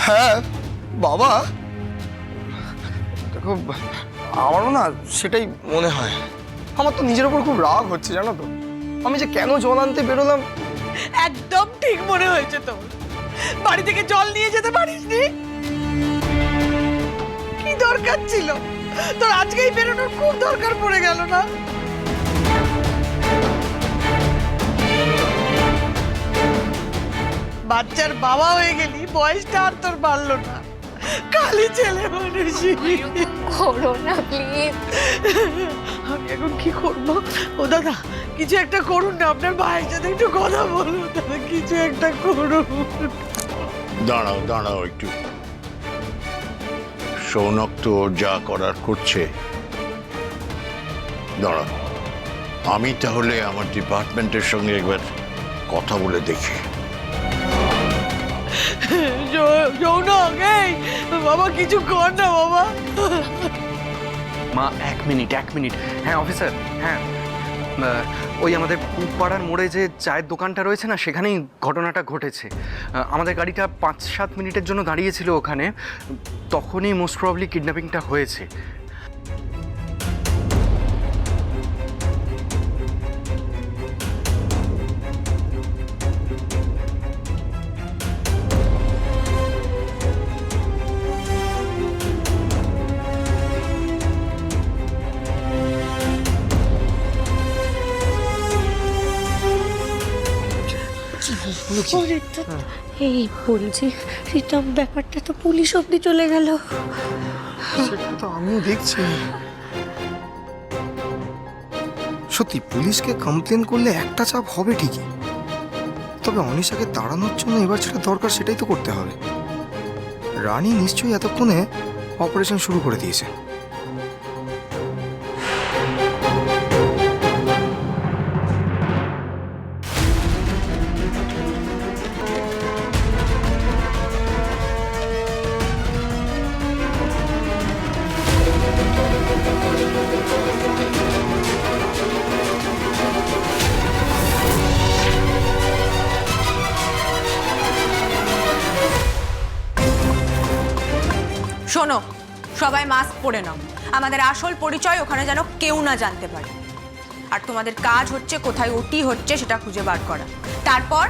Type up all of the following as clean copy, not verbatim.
হ্যাঁ বাবা, দেখো আমারও না সেটাই মনে হয়। আমার তো নিজের ওপর খুব রাগ হচ্ছে, জানো তো। আমি যে কেন জল আনতে বেরোলাম। একদম ঠিক মনে হয়েছে তোর। বাড়ি থেকে জল নিয়ে যেতে পারিসনি? কি দরকার ছিল তোর? আজকেই বেরোনোর খুব দরকার পড়ে গেল না? বাচ্চার বাবা হয়ে গেলি, বয়সটা আর তোর বাড়লো না। কালি ছেলে মানুষই। করো না প্লিজ। আমি এখন কি করবো? ও দাদা, কিছু একটা করুন না, আপনার ভাইয়ের সাথে একটু কথা বলুন দাদা, কিছু একটা করুন। দাঁড়াও দাঁড়াও একটু। সৌনক তো যা করার করছে, দাঁড়াও, আমি তাহলে আমার ডিপার্টমেন্টের সঙ্গে একবার কথা বলে দেখি। যৌনক, এই বাবা কিছু কর না বাবা। মা এক মিনিট। হ্যাঁ অফিসার, হ্যাঁ ওই আমাদের পাড়ার মোড়ে যে চায়ের দোকানটা রয়েছে না, সেখানেই ঘটনাটা ঘটেছে। আমাদের গাড়িটা 5-7 মিনিটের জন্য দাঁড়িয়েছিল ওখানে, তখনই মোস্ট প্রবাবলি কিডন্যাপিংটা হয়েছে। এই বলছি রিতা, ব্যাপারটা তো পুলিশ অব্দি চলে গেল। সেটা তো আমিও দেখছি। সত্যি পুলিশকে কমপ্লেন করলে একটা চাপ হবে ঠিকই, তবে অনিশাকে তাড়ানোর জন্য এবার যেটা দরকার সেটাই তো করতে হবে। রানী নিশ্চয়ই এতক্ষণে অপারেশন শুরু করে দিয়েছে। শোনো, সবাই মাস্ক পরে নাও। আমাদের আসল পরিচয় ওখানে যেন কেউ না জানতে পারে। আর তোমাদের কাজ হচ্ছে কোথায় ওটি হচ্ছে সেটা খুঁজে বার করা, তারপর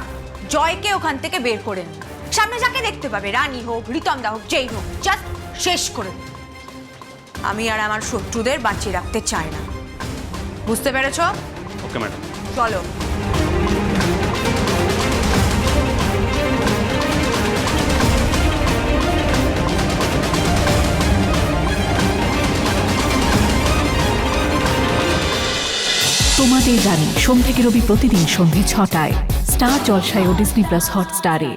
জয়কে ওখান থেকে বের করে নিও। সামনে যাকে দেখতে পাবে, রানী হোক, রিতম দা হোক, যেই হোক, জাস্ট শেষ করে দিও। আমি আর আমার শত্রুদের বাঁচিয়ে রাখতে চাই না, বুঝতে পেরেছো? Okay madam. চলো। তোমাদের জানি সোম থেকে রবি প্রতিদিন সন্ধ্যে 6টায় স্টার জলসায় ও ডিজনি প্লাস হটস্টারে।